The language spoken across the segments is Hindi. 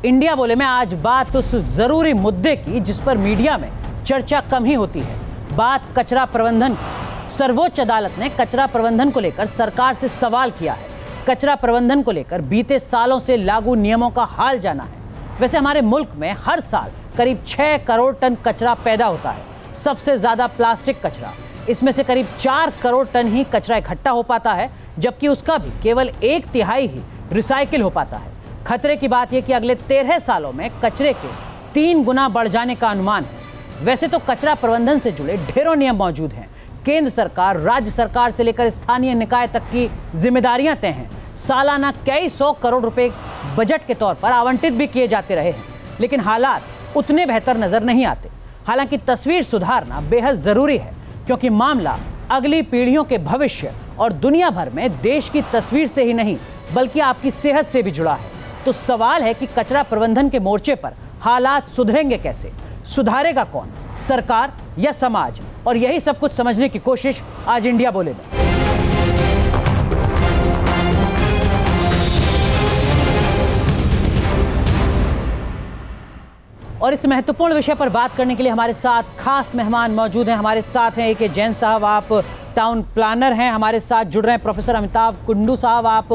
इंडिया बोले में आज बात उस जरूरी मुद्दे की जिस पर मीडिया में चर्चा कम ही होती है। बात कचरा प्रबंधन की। सर्वोच्च अदालत ने कचरा प्रबंधन को लेकर सरकार से सवाल किया है। कचरा प्रबंधन को लेकर बीते सालों से लागू नियमों का हाल जाना है। वैसे हमारे मुल्क में हर साल करीब 6 करोड़ टन कचरा पैदा होता है। सबसे ज्यादा प्लास्टिक कचरा, इसमें से करीब 4 करोड़ टन ही कचरा इकट्ठा हो पाता है, जबकि उसका भी केवल 1/3 ही रिसाइकिल हो पाता है। खतरे की बात यह कि अगले 13 सालों में कचरे के 3 गुना बढ़ जाने का अनुमान है। वैसे तो कचरा प्रबंधन से जुड़े ढेरों नियम मौजूद हैं। केंद्र सरकार, राज्य सरकार से लेकर स्थानीय निकाय तक की जिम्मेदारियां तय हैं। सालाना कई 100 करोड़ रुपए बजट के तौर पर आवंटित भी किए जाते रहे हैं, लेकिन हालात उतने बेहतर नजर नहीं आते। हालांकि तस्वीर सुधारना बेहद जरूरी है, क्योंकि मामला अगली पीढ़ियों के भविष्य और दुनिया भर में देश की तस्वीर से ही नहीं बल्कि आपकी सेहत से भी जुड़ा है। तो सवाल है कि कचरा प्रबंधन के मोर्चे पर हालात सुधरेंगे कैसे? सुधारेगा कौन, सरकार या समाज? और यही सब कुछ समझने की कोशिश आज इंडिया बोले में। और इस महत्वपूर्ण विषय पर बात करने के लिए हमारे साथ खास मेहमान मौजूद हैं। हमारे साथ हैं AK जैन साहब, आप टाउन प्लानर हैं। हमारे साथ जुड़ रहे हैं प्रोफेसर अमिताभ कुंडू साहब, आप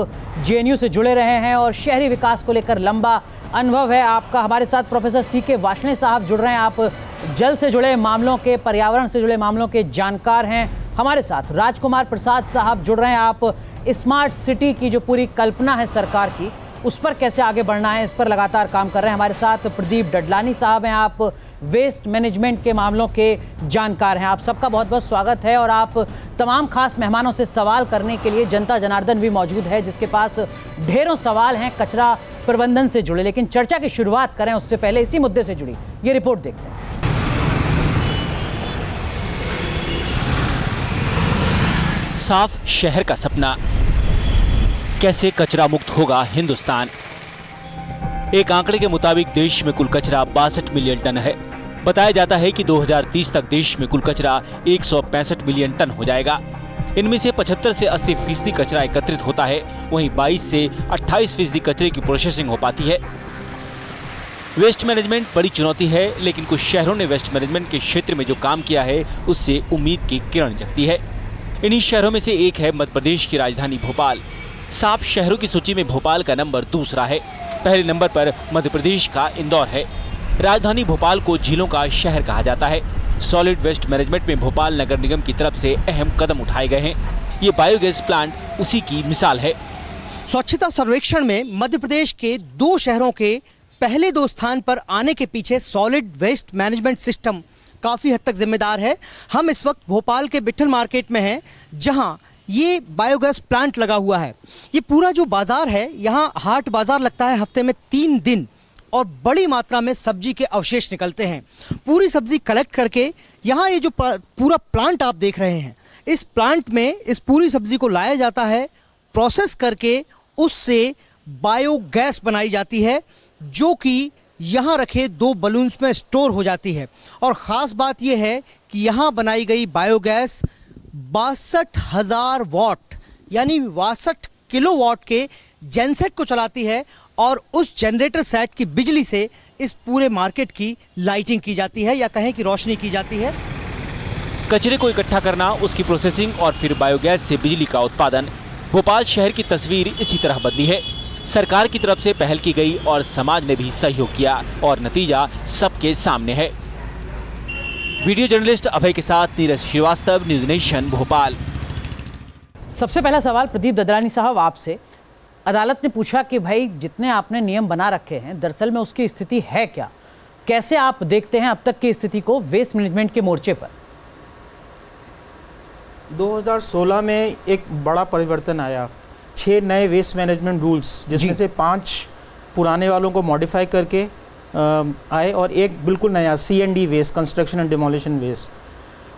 JNU से जुड़े रहे हैं और शहरी विकास को लेकर लंबा अनुभव है आपका। हमारे साथ प्रोफेसर CK वार्ष्णेय साहब जुड़ रहे हैं, आप जल से जुड़े मामलों के, पर्यावरण से जुड़े मामलों के जानकार हैं। हमारे साथ राजकुमार प्रसाद साहब जुड़ रहे हैं, आप स्मार्ट सिटी की जो पूरी कल्पना है सरकार की, उस पर कैसे आगे बढ़ना है, इस पर लगातार काम कर रहे हैं। हमारे साथ प्रदीप डडलानी साहब हैं, आप वेस्ट मैनेजमेंट के मामलों के जानकार हैं। आप सबका बहुत बहुत स्वागत है। और आप तमाम खास मेहमानों से सवाल करने के लिए जनता जनार्दन भी मौजूद है, जिसके पास ढेरों सवाल हैं कचरा प्रबंधन से जुड़े। लेकिन चर्चा की शुरुआत करें उससे पहले इसी मुद्दे से जुड़ी ये रिपोर्ट देखते हैं। साफ शहर का सपना, कैसे कचरा मुक्त होगा हिंदुस्तान? एक आंकड़े के मुताबिक देश में कुल कचरा 62 मिलियन टन है। बताया जाता है कि 2030 तक देश में कुल कचरा 165 मिलियन टन हो जाएगा। इनमें से 75 से 80% कचरा एकत्रित होता है, वहीं 22 से 28% कचरे की प्रोसेसिंग हो पाती है। वेस्ट मैनेजमेंट बड़ी चुनौती है, लेकिन कुछ शहरों ने वेस्ट मैनेजमेंट के क्षेत्र में जो काम किया है उससे उम्मीद की किरण जगती है। इन्हीं शहरों में से एक है मध्य प्रदेश की राजधानी भोपाल। साफ शहरों की सूची में भोपाल का नंबर दूसरा है। पहले नंबर पर मध्य प्रदेश का इंदौर है। राजधानी भोपाल को झीलों का शहर कहा जाता है। सॉलिड वेस्ट मैनेजमेंट में भोपाल नगर निगम की तरफ से अहम कदम उठाए गए हैं। ये बायोगैस प्लांट उसी की मिसाल है। स्वच्छता सर्वेक्षण में मध्य प्रदेश के 2 शहरों के पहले 2 स्थान पर आने के पीछे सॉलिड वेस्ट मैनेजमेंट सिस्टम काफ़ी हद तक जिम्मेदार है। हम इस वक्त भोपाल के बिट्ठल मार्केट में हैं, जहां ये बायोगैस प्लांट लगा हुआ है। ये पूरा जो बाजार है, यहाँ हाट बाजार लगता है हफ्ते में 3 दिन, और बड़ी मात्रा में सब्जी के अवशेष निकलते हैं। पूरी सब्जी कलेक्ट करके यहाँ ये जो पूरा प्लांट आप देख रहे हैं, इस प्लांट में इस पूरी सब्जी को लाया जाता है, प्रोसेस करके उससे बायोगैस बनाई जाती है, जो कि यहाँ रखे 2 बलून्स में स्टोर हो जाती है। और ख़ास बात यह है कि यहाँ बनाई गई बायोगैस 62,000 वाट यानी 62 किलोवाट के जेनसेट को चलाती है, और उस जनरेटर सेट की बिजली से इस पूरे मार्केट की लाइटिंग की जाती है, या कहें कि रोशनी की जाती है। कचरे को इकट्ठा करना, उसकी प्रोसेसिंग और फिर बायोगैस से बिजली का उत्पादन। भोपाल शहर की तस्वीर इसी तरह बदली है। सरकार की तरफ से पहल की गई और समाज ने भी सहयोग किया, और नतीजा सबके सामने है। वीडियो जर्नलिस्ट अभय के साथ नीरज श्रीवास्तव, न्यूज़ नेशन, भोपाल। सबसे पहला सवाल प्रदीप ददलानी साहब आपसे। अदालत ने पूछा कि भाई जितने आपने नियम बना रखे हैं, दरअसल में उसकी स्थिति है क्या? कैसे आप देखते हैं अब तक की स्थिति को वेस्ट मैनेजमेंट के मोर्चे पर? 2016 में एक बड़ा परिवर्तन आया। 6 नए वेस्ट मैनेजमेंट रूल्स, जिसमें से 5 पुराने वालों को मॉडिफाई करके आए, और एक बिल्कुल नया C&D waste, construction and demolition waste.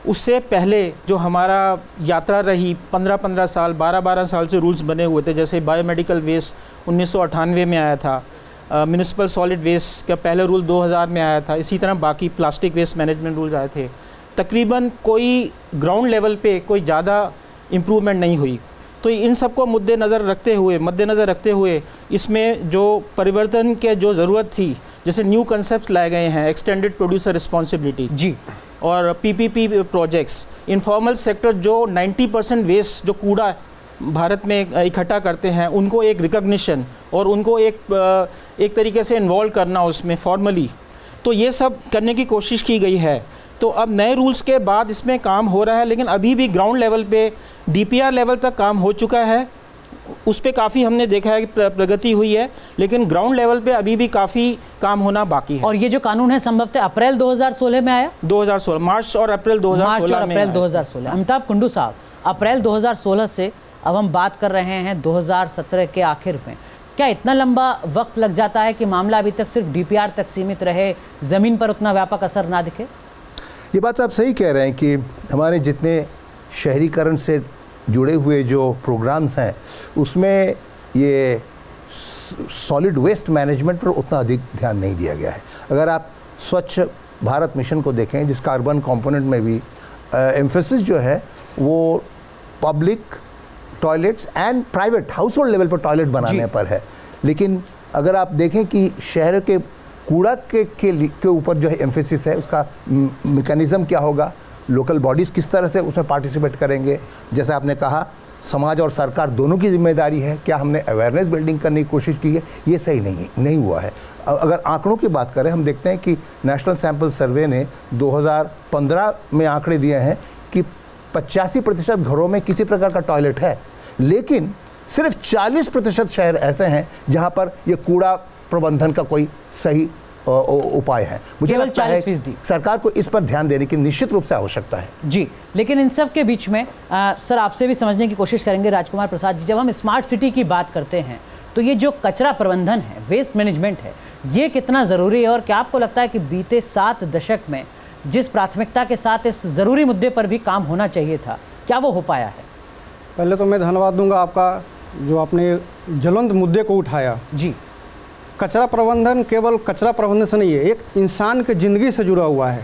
उससे पहले जो हमारा यात्रा रही 15-15 साल, 12-12 साल से रूल्स बने हुए थे। जैसे बायोमेडिकल वेस्ट 1998 में आया था, म्यूनिसिपल सॉलिड वेस्ट का पहले रूल 2000 में आया था। इसी तरह बाकी प्लास्टिक वेस्ट मैनेजमेंट रूल्स आए थे। तकरीबन कोई ग्राउंड लेवल पे कोई ज़्यादा इम्प्रूवमेंट नहीं हुई। तो इन सबको मद्देनज़र रखते हुए इसमें जो परिवर्तन के जो ज़रूरत थी, जैसे न्यू कंसेप्ट लाए गए हैं, एक्सटेंडेड प्रोड्यूसर रिस्पॉन्सिबिलिटी जी, और पीपीपी प्रोजेक्ट्स, इनफॉर्मल सेक्टर जो 90% वेस्ट जो कूड़ा भारत में इकट्ठा करते हैं उनको एक रिकग्निशन और उनको एक तरीके से इन्वॉल्व करना उसमें फॉर्मली, तो ये सब करने की कोशिश की गई है। तो अब नए रूल्स के बाद इसमें काम हो रहा है, लेकिन अभी भी ग्राउंड लेवल पे डीपीआर लेवल तक काम हो चुका है, उस पर काफ़ी हमने देखा है कि प्रगति हुई है, लेकिन ग्राउंड लेवल पे अभी भी काफ़ी काम होना बाकी है। और ये जो कानून है संभवतः अप्रैल 2016 में आया, 2016 मार्च और अप्रैल 2016 अमिताभ कुंडू साहब, अप्रैल 2016 से अब हम बात कर रहे हैं 2017 के आखिर में, क्या इतना लंबा वक्त लग जाता है कि मामला अभी तक सिर्फ डीपीआर तक सीमित रहे, ज़मीन पर उतना व्यापक असर ना दिखे? ये बात आप सही कह रहे हैं कि हमारे जितने शहरीकरण से जुड़े हुए जो प्रोग्राम्स हैं उसमें ये सॉलिड वेस्ट मैनेजमेंट पर उतना अधिक ध्यान नहीं दिया गया है। अगर आप स्वच्छ भारत मिशन को देखें जिसका अर्बन कंपोनेंट में भी एम्फेसिस जो है वो public toilets and private house hold level पर टॉयलेट बनाने पर है, लेकिन अगर आप देखें कि शहर के कूड़ा के ऊपर जो है एम्फेसिस है, उसका मैकेनिज्म क्या होगा, लोकल बॉडीज़ किस तरह से उसमें पार्टिसिपेट करेंगे, जैसे आपने कहा समाज और सरकार दोनों की जिम्मेदारी है, क्या हमने अवेयरनेस बिल्डिंग करने की कोशिश की है, ये सही नहीं हुआ है। अगर आंकड़ों की बात करें, हम देखते हैं कि नेशनल सैंपल सर्वे ने 2015 में आंकड़े दिए हैं कि 85% घरों में किसी प्रकार का टॉयलेट है, लेकिन सिर्फ 40% शहर ऐसे हैं जहां पर यह कूड़ा प्रबंधन का कोई सही उपाय है। मुझे लगता है सरकार को इस पर ध्यान देने की निश्चित रूप से आवश्यकता है जी। लेकिन इन सब के बीच में सर आपसे भी समझने की कोशिश करेंगे राजकुमार प्रसाद जी, जब हम स्मार्ट सिटी की बात करते हैं तो ये जो कचरा प्रबंधन है, वेस्ट मैनेजमेंट है, ये कितना ज़रूरी है और क्या आपको लगता है कि बीते 7 दशक में जिस प्राथमिकता के साथ इस ज़रूरी मुद्दे पर भी काम होना चाहिए था, क्या वो हो पाया है? पहले तो मैं धन्यवाद दूंगा आपका जो आपने ज्वलंत मुद्दे को उठाया जी। कचरा प्रबंधन केवल कचरा प्रबंधन से नहीं है, एक इंसान की ज़िंदगी से जुड़ा हुआ है।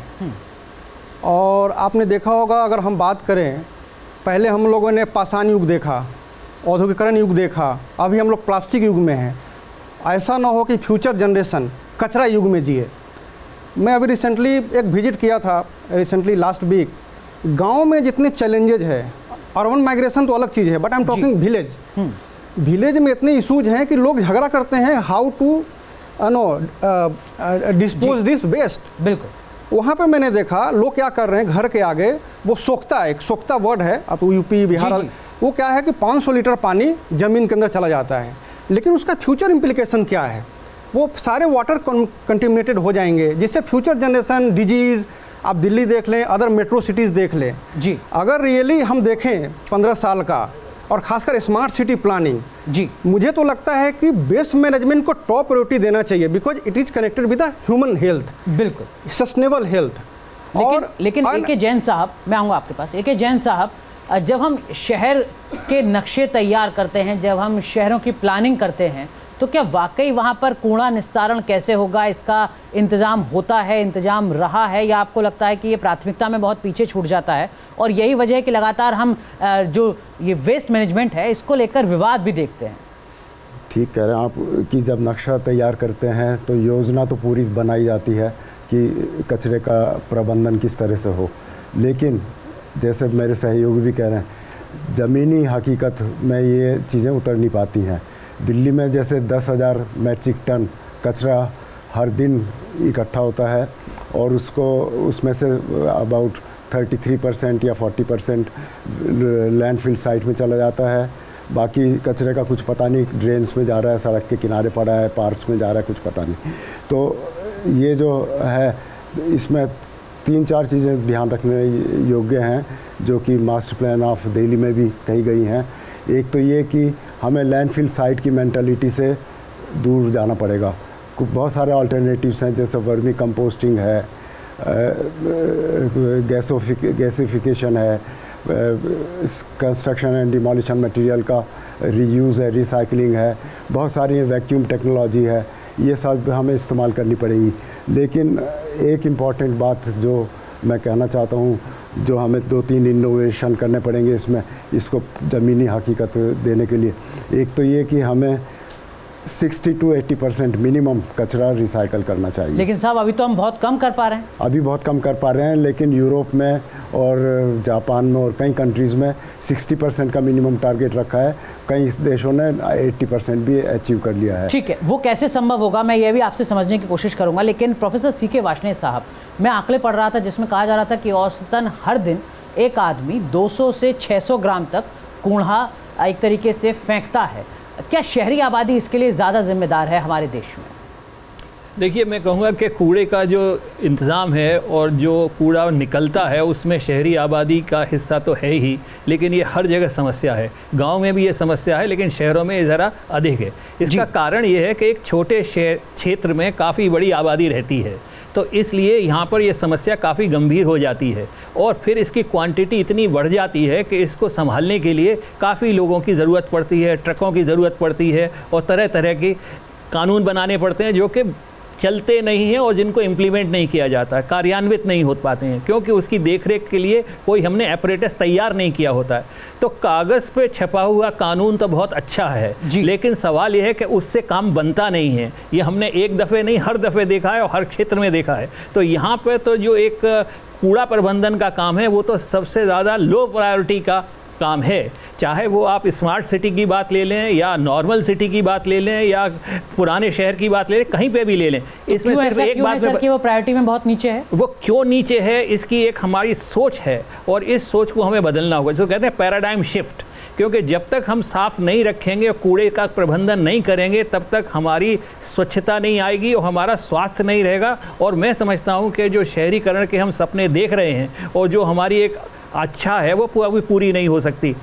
और आपने देखा होगा, अगर हम बात करें, पहले हम लोगों ने पाषाण युग देखा, औद्योगिकरण युग देखा, अभी हम लोग प्लास्टिक युग में हैं। ऐसा ना हो कि फ्यूचर जनरेशन कचरा युग में जिए। मैं अभी रिसेंटली एक विजिट किया था, लास्ट वीक। गांव में जितने चैलेंजेज है, अर्बन माइग्रेशन तो अलग चीज़ है, but I am talking village. Village में इतने इशूज हैं कि लोग झगड़ा करते हैं how to dispose this waste. बिल्कुल। वहाँ पे मैंने देखा लोग क्या कर रहे हैं, घर के आगे वो सोख्ता, एक सोख्ता वर्ड है, अब यूपी बिहार, वो क्या है कि 500 लीटर पानी ज़मीन के अंदर चला जाता है, लेकिन उसका फ्यूचर इम्प्लीकेशन क्या है? वो सारे वाटर कंटेमिनेटेड हो जाएंगे, जिससे फ्यूचर जनरेशन डिजीज़, आप दिल्ली देख लें, अदर मेट्रो सिटीज़ देख लें जी। अगर रियली हम देखें 15 साल का, और खासकर स्मार्ट सिटी प्लानिंग जी, मुझे तो लगता है कि वेस्ट मैनेजमेंट को टॉप प्रायोरिटी देना चाहिए, because it is connected with the human health, बिल्कुल सस्टेनेबल हेल्थ। लेकिन ए.के. जैन साहब, मैं आऊँगा आपके पास। ए.के. जैन साहब, जब हम शहर के नक्शे तैयार करते हैं, जब हम शहरों की प्लानिंग करते हैं, तो क्या वाकई वहाँ पर कूड़ा निस्तारण कैसे होगा, इसका इंतज़ाम होता है, इंतज़ाम रहा है, या आपको लगता है कि ये प्राथमिकता में बहुत पीछे छूट जाता है? और यही वजह है कि लगातार हम जो ये वेस्ट मैनेजमेंट है इसको लेकर विवाद भी देखते हैं। ठीक कह रहे हैं आप कि जब नक्शा तैयार करते हैं तो योजना तो पूरी बनाई जाती है कि कचरे का प्रबंधन किस तरह से हो, लेकिन जैसे मेरे सहयोगी भी कह रहे हैं, ज़मीनी हकीकत में ये चीज़ें उतर नहीं पाती हैं। दिल्ली में जैसे 10,000 मैट्रिक टन कचरा हर दिन इकट्ठा होता है और उसमें से अबाउट 33% या 40% लैंडफिल साइट में चला जाता है। बाकी कचरे का कुछ पता नहीं, ड्रेन्स में जा रहा है, सड़क के किनारे पड़ा है, पार्क्स में जा रहा है, कुछ पता नहीं। तो ये जो है, इसमें 3-4 चीज़ें ध्यान रखने योग्य हैं जो कि मास्टर प्लान ऑफ दिल्ली में भी कही गई हैं। एक तो ये कि हमें लैंडफिल साइट की मेंटालिटी से दूर जाना पड़ेगा। बहुत सारे अल्टरनेटिव्स हैं, जैसे वर्मी कंपोस्टिंग है, गैसिफिकेशन है, कंस्ट्रक्शन एंड डिमोलिशन मटेरियल का रीयूज़ है, रिसाइकलिंग है, बहुत सारी वैक्यूम टेक्नोलॉजी है, ये सब हमें इस्तेमाल करनी पड़ेगी। लेकिन एक इम्पॉर्टेंट बात जो मैं कहना चाहता हूँ जो हमें 2-3 इनोवेशन करने पड़ेंगे इसमें, इसको ज़मीनी हकीकत देने के लिए। एक तो ये कि हमें 60 to 80% मिनिमम कचरा रिसाइकल करना चाहिए। लेकिन साहब अभी तो हम बहुत कम कर पा रहे हैं। अभी बहुत कम कर पा रहे हैं, लेकिन यूरोप में और जापान में और कई कंट्रीज़ में 60% का मिनिमम टारगेट रखा है। कई देशों ने 80% भी अचीव कर लिया है। ठीक है, वो कैसे संभव होगा मैं ये भी आपसे समझने की कोशिश करूंगा। लेकिन प्रोफेसर CK वार्ष्णेय साहब, मैं आंकड़े पढ़ रहा था जिसमें कहा जा रहा था कि औसतन हर दिन एक आदमी 200 से 600 ग्राम तक कूड़ा एक तरीके से फेंकता है। क्या शहरी आबादी इसके लिए ज़्यादा जिम्मेदार है हमारे देश में? देखिए, मैं कहूँगा कि कूड़े का जो इंतज़ाम है और जो कूड़ा निकलता है उसमें शहरी आबादी का हिस्सा तो है ही, लेकिन ये हर जगह समस्या है। गांव में भी ये समस्या है, लेकिन शहरों में ये ज़रा अधिक है। इसका कारण ये है कि एक छोटे क्षेत्र में काफ़ी बड़ी आबादी रहती है, तो इसलिए यहाँ पर ये समस्या काफ़ी गंभीर हो जाती है और फिर इसकी क्वांटिटी इतनी बढ़ जाती है कि इसको संभालने के लिए काफ़ी लोगों की ज़रूरत पड़ती है, ट्रकों की ज़रूरत पड़ती है और तरह तरह के कानून बनाने पड़ते हैं जो कि चलते नहीं हैं और जिनको इम्प्लीमेंट नहीं किया जाता, कार्यान्वित नहीं हो पाते हैं, क्योंकि उसकी देखरेख के लिए कोई हमने एपरेटस तैयार नहीं किया होता है। तो कागज़ पे छपा हुआ कानून तो बहुत अच्छा है, लेकिन सवाल यह है कि उससे काम बनता नहीं है। ये हमने एक दफ़े नहीं, हर दफ़े देखा है और हर क्षेत्र में देखा है। तो यहाँ पर तो जो एक कूड़ा प्रबंधन का काम है वो तो सबसे ज़्यादा लो प्रायोरिटी का काम है। चाहे वो आप स्मार्ट सिटी की बात ले लें या नॉर्मल सिटी की बात ले लें या पुराने शहर की बात ले लें, कहीं पे भी ले लें, इसमें सिर्फ एक बात है कि वो प्रायोरिटी में बहुत नीचे है। वो क्यों नीचे है, इसकी एक हमारी सोच है और इस सोच को हमें बदलना होगा, जिसको कहते हैं पैराडाइम शिफ्ट। क्योंकि जब तक हम साफ़ नहीं रखेंगे, कूड़े का प्रबंधन नहीं करेंगे, तब तक हमारी स्वच्छता नहीं आएगी और हमारा स्वास्थ्य नहीं रहेगा। और मैं समझता हूँ कि जो शहरीकरण के हम सपने देख रहे हैं और जो हमारी एक अच्छा है वो अभी पूरी नहीं हो सकती।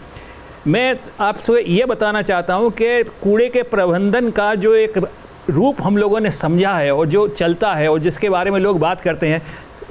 मैं आपसे ये बताना चाहता हूँ कि कूड़े के प्रबंधन का जो एक रूप हम लोगों ने समझा है और जो चलता है और जिसके बारे में लोग बात करते हैं,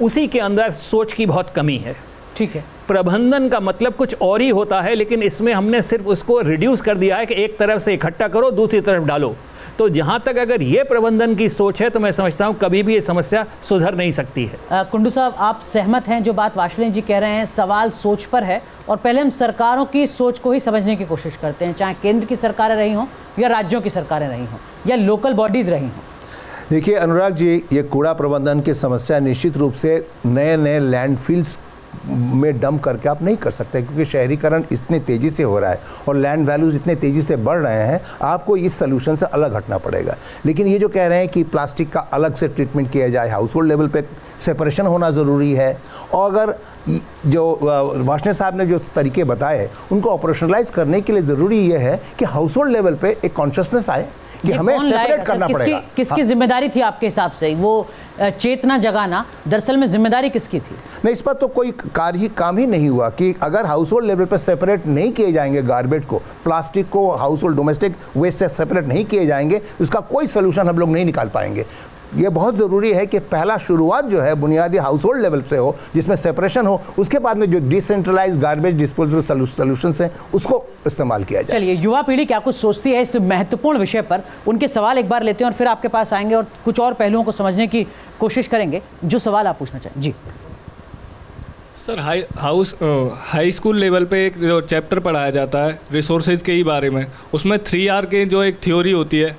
उसी के अंदर सोच की बहुत कमी है। ठीक है, प्रबंधन का मतलब कुछ और ही होता है, लेकिन इसमें हमने सिर्फ उसको रिड्यूस कर दिया है कि एक तरफ से इकट्ठा करो, दूसरी तरफ डालो। तो जहाँ तक अगर ये प्रबंधन की सोच है तो मैं समझता हूँ कभी भी ये समस्या सुधर नहीं सकती है। कुंडू साहब, आप सहमत हैं जो बात वार्ष्णेय जी कह रहे हैं? सवाल सोच पर है और पहले हम सरकारों की सोच को ही समझने की कोशिश करते हैं, चाहे केंद्र की सरकारें रही हों या राज्यों की सरकारें रही हों या लोकल बॉडीज़ रही हों। देखिए अनुराग जी, ये कूड़ा प्रबंधन की समस्या निश्चित रूप से नए नए लैंडफिल्स में डंप करके आप नहीं कर सकते, क्योंकि शहरीकरण इतनी तेज़ी से हो रहा है और लैंड वैल्यूज़ इतने तेज़ी से बढ़ रहे हैं, आपको इस सोल्यूशन से अलग हटना पड़ेगा। लेकिन ये जो कह रहे हैं कि प्लास्टिक का अलग से ट्रीटमेंट किया जाए, हाउस होल्ड लेवल पे सेपरेशन होना ज़रूरी है, और अगर जो वार्ष्णेय साहब ने जो तरीके बताए उनको ऑपरेशनलाइज करने के लिए ज़रूरी ये है कि हाउस होल्ड लेवल पे एक कॉन्शियसनेस आए कि हमें सेपरेट करना पड़ेगा। किसकी जिम्मेदारी थी आपके हिसाब से वो चेतना जगाना? दरअसल में जिम्मेदारी किसकी थी? नहीं, इस पर तो कोई काम ही नहीं हुआ कि अगर हाउस होल्ड लेवल पर सेपरेट नहीं किए जाएंगे, गार्बेज को, प्लास्टिक को, हाउस होल्ड डोमेस्टिक वेस्ट से सेपरेट नहीं किए जाएंगे, उसका कोई सोल्यूशन हम लोग नहीं निकाल पाएंगे। ये बहुत ज़रूरी है कि पहला शुरुआत जो है बुनियादी हाउस होल्ड लेवल से हो, जिसमें सेपरेशन हो, उसके बाद में जो डिसेंट्रलाइज गार्बेज डिस्पोजल सोल्यूशंस हैं उसको इस्तेमाल किया जाए। चलिए, युवा पीढ़ी क्या कुछ सोचती है इस महत्वपूर्ण विषय पर, उनके सवाल एक बार लेते हैं और फिर आपके पास आएंगे और कुछ और पहलुओं को समझने की कोशिश करेंगे। जो सवाल आप पूछना चाहें। जी सर, हाई स्कूल लेवल पे एक जो चैप्टर पढ़ाया जाता है रिसोर्सेज के ही बारे में, उसमें 3R के जो एक थ्योरी होती है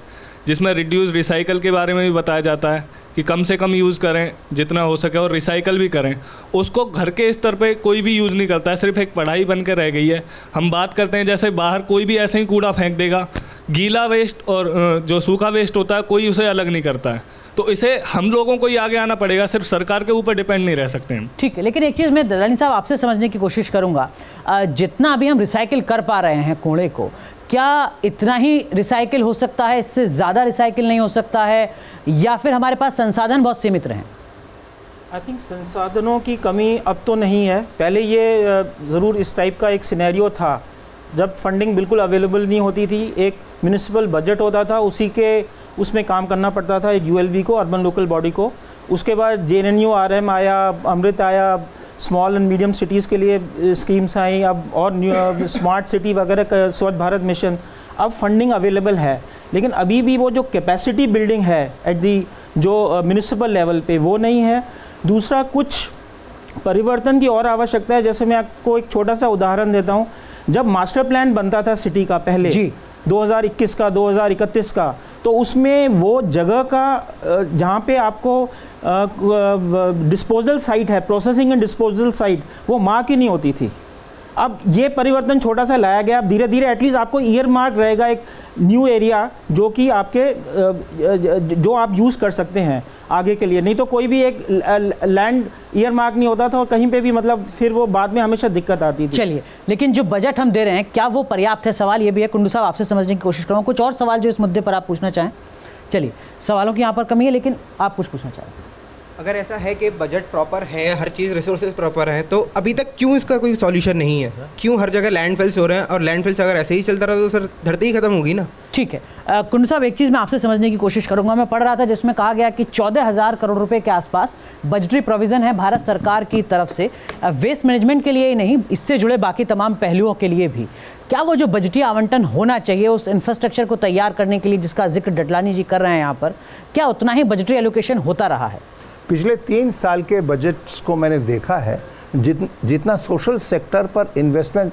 जिसमें रिड्यूस रिसाइकल के बारे में भी बताया जाता है कि कम से कम यूज़ करें जितना हो सके और रिसाइकल भी करें। उसको घर के स्तर पे कोई भी यूज़ नहीं करता है, सिर्फ एक पढ़ाई बन के रह गई है। हम बात करते हैं जैसे बाहर कोई भी ऐसे ही कूड़ा फेंक देगा, गीला वेस्ट और जो सूखा वेस्ट होता है कोई उसे अलग नहीं करता है। तो इसे हम लोगों को ही आगे आना पड़ेगा, सिर्फ सरकार के ऊपर डिपेंड नहीं रह सकते हम। ठीक है, लेकिन एक चीज़ मैं दलानी साहब आपसे समझने की कोशिश करूँगा, जितना अभी हम रिसाइकिल कर पा रहे हैं कूड़े को, क्या इतना ही रिसाइकिल हो सकता है, इससे ज़्यादा रिसाइकिल नहीं हो सकता है, या फिर हमारे पास संसाधन बहुत सीमित रहे? आई थिंक संसाधनों की कमी अब तो नहीं है। पहले ये ज़रूर इस टाइप का एक सिनेरियो था जब फंडिंग बिल्कुल अवेलेबल नहीं होती थी, एक म्यूनिसिपल बजट होता था, उसमें काम करना पड़ता था एक ULB को, अर्बन लोकल बॉडी को। उसके बाद JNNU RM आया, अमृत आया, स्मॉल एंड मीडियम सिटीज़ के लिए स्कीम्स आई, अब और स्मार्ट सिटी वगैरह, स्वच्छ भारत मिशन, अब फंडिंग अवेलेबल है। लेकिन अभी भी वो जो कैपेसिटी बिल्डिंग है एट दी जो म्यूनिसिपल लेवल पे वो नहीं है। दूसरा, कुछ परिवर्तन की और आवश्यकता है। जैसे मैं आपको एक छोटा सा उदाहरण देता हूँ, जब मास्टर प्लान बनता था सिटी का पहले 2021 का 2031 का, तो उसमें वो जगह का जहाँ पे आपको डिस्पोजल साइट है, प्रोसेसिंग एंड डिस्पोजल साइट, वो मार्क ही नहीं होती थी। अब ये परिवर्तन छोटा सा लाया गया। अब धीरे धीरे एटलीस्ट आपको ईयर मार्क रहेगा एक न्यू एरिया जो कि आपके जो आप यूज़ कर सकते हैं आगे के लिए। नहीं तो कोई भी एक लैंड ईयर मार्क नहीं होता था और कहीं पे भी मतलब फिर वो बाद में हमेशा दिक्कत आती थी। चलिए, लेकिन जो बजट हम दे रहे हैं क्या वो पर्याप्त है? सवाल ये भी है। कुंडू साहब, आपसे समझने की कोशिश करूँगा, कुछ और सवाल जो इस मुद्दे पर आप पूछना चाहें? चलिए, सवालों की यहाँ पर कमी है, लेकिन आप कुछ पूछना चाहें? अगर ऐसा है कि बजट प्रॉपर है, हर चीज़ रिसोर्सेज प्रॉपर है, तो अभी तक क्यों इसका कोई सॉल्यूशन नहीं है? क्यों हर जगह लैंडफिल्स हो रहे हैं? और लैंडफिल्स अगर ऐसे ही चलता रहा तो सर धरती ही खत्म होगी ना। ठीक है, कुंडू साहब, एक चीज़ मैं आपसे समझने की कोशिश करूंगा। मैं पढ़ रहा था जिसमें कहा गया कि 14,000 करोड़ रुपए के आसपास बजटरी प्रोविज़न है भारत सरकार की तरफ से वेस्ट मैनेजमेंट के लिए ही नहीं, इससे जुड़े बाकी तमाम पहलुओं के लिए भी। क्या वो जो बजटीय आवंटन होना चाहिए उस इंफ्रास्ट्रक्चर को तैयार करने के लिए जिसका जिक्र डडलानी जी कर रहे हैं यहाँ पर, क्या उतना ही बजटरी एलोकेशन होता रहा है? पिछले 3 साल के बजट्स को मैंने देखा है, जितना सोशल सेक्टर पर इन्वेस्टमेंट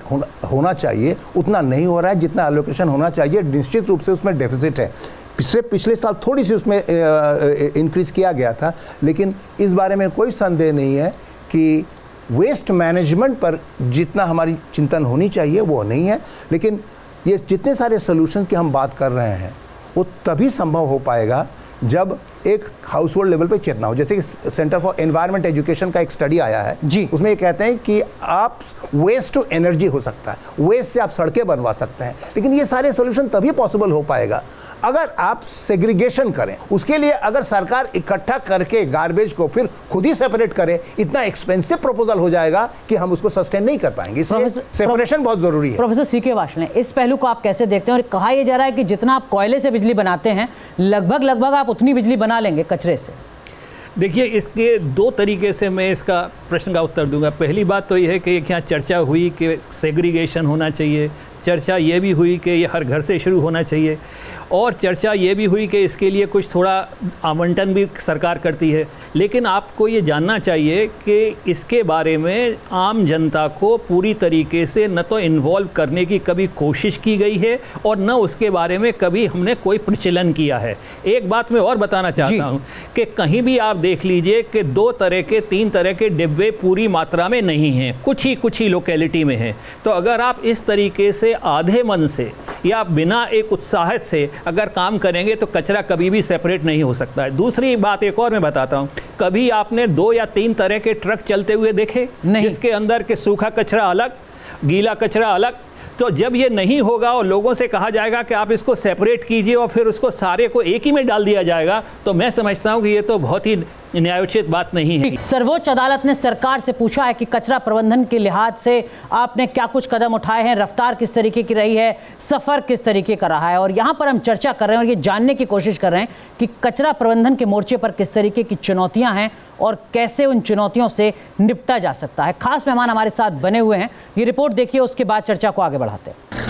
होना चाहिए उतना नहीं हो रहा है, जितना एलोकेशन होना चाहिए निश्चित रूप से उसमें डेफिसिट है। पिछले साल थोड़ी सी उसमें इंक्रीज किया गया था, लेकिन इस बारे में कोई संदेह नहीं है कि वेस्ट मैनेजमेंट पर जितना हमारी चिंतन होनी चाहिए वो नहीं है। लेकिन ये जितने सारे सॉल्यूशंस की हम बात कर रहे हैं वो तभी संभव हो पाएगा जब एक हाउस होल्ड लेवल पे चेतना हो। जैसे कि सेंटर फॉर एनवायरमेंट एजुकेशन का एक स्टडी आया है जी, उसमें ये कहते हैं कि आप वेस्ट टू एनर्जी हो सकता है, वेस्ट से आप सड़कें बनवा सकते हैं। लेकिन ये सारे सॉल्यूशन तभी पॉसिबल हो पाएगा अगर आप सेग्रीगेशन करें। उसके लिए अगर सरकार इकट्ठा करके गार्बेज को फिर खुद ही सेपरेट करे, इतना एक्सपेंसिव प्रपोजल हो जाएगा कि हम उसको सस्टेन नहीं कर पाएंगे। इसलिए सेपरेशन बहुत जरूरी है। प्रोफेसर सीके वार्ष्णेय, इस पहलू को आप कैसे देखते हैं? और कहा यह जा रहा है कि जितना आप कोयले से बिजली बनाते हैं लगभग आप उतनी बिजली बना लेंगे कचरे से। देखिए, इसके 2 तरीके से मैं इसका प्रश्न का उत्तर दूंगा। पहली बात तो यह है कि यहाँ चर्चा हुई कि सेग्रीगेशन होना चाहिए, चर्चा ये भी हुई कि ये हर घर से शुरू होना चाहिए, और चर्चा ये भी हुई कि इसके लिए कुछ थोड़ा आवंटन भी सरकार करती है। लेकिन आपको ये जानना चाहिए कि इसके बारे में आम जनता को पूरी तरीके से न तो इन्वॉल्व करने की कभी कोशिश की गई है और न उसके बारे में कभी हमने कोई प्रचलन किया है। एक बात मैं और बताना चाहता हूँ कि कहीं भी आप देख लीजिए कि 2 तरह के 3 तरह के डिब्बे पूरी मात्रा में नहीं हैं, कुछ ही लोकेलिटी में हैं। तो अगर आप इस तरीके से आधे मन से या बिना एक उत्साह से अगर काम करेंगे तो कचरा कभी भी सेपरेट नहीं हो सकता है। दूसरी बात एक और मैं बताता हूँ, कभी आपने 2 या 3 तरह के ट्रक चलते हुए देखे जिसके अंदर के सूखा कचरा अलग, गीला कचरा अलग? तो जब ये नहीं होगा और लोगों से कहा जाएगा कि आप इसको सेपरेट कीजिए और फिर उसको सारे को एक ही में डाल दिया जाएगा, तो मैं समझता हूँ कि ये तो बहुत ही न्यायोचित बात नहीं है। सर्वोच्च अदालत ने सरकार से पूछा है कि कचरा प्रबंधन के लिहाज से आपने क्या कुछ कदम उठाए हैं, रफ्तार किस तरीके की रही है, सफर किस तरीके का रहा है। और यहाँ पर हम चर्चा कर रहे हैं और ये जानने की कोशिश कर रहे हैं कि कचरा प्रबंधन के मोर्चे पर किस तरीके की चुनौतियां हैं और कैसे उन चुनौतियों से निपटा जा सकता है। खास मेहमान हमारे साथ बने हुए हैं, ये रिपोर्ट देखिए, उसके बाद चर्चा को आगे बढ़ाते हैं।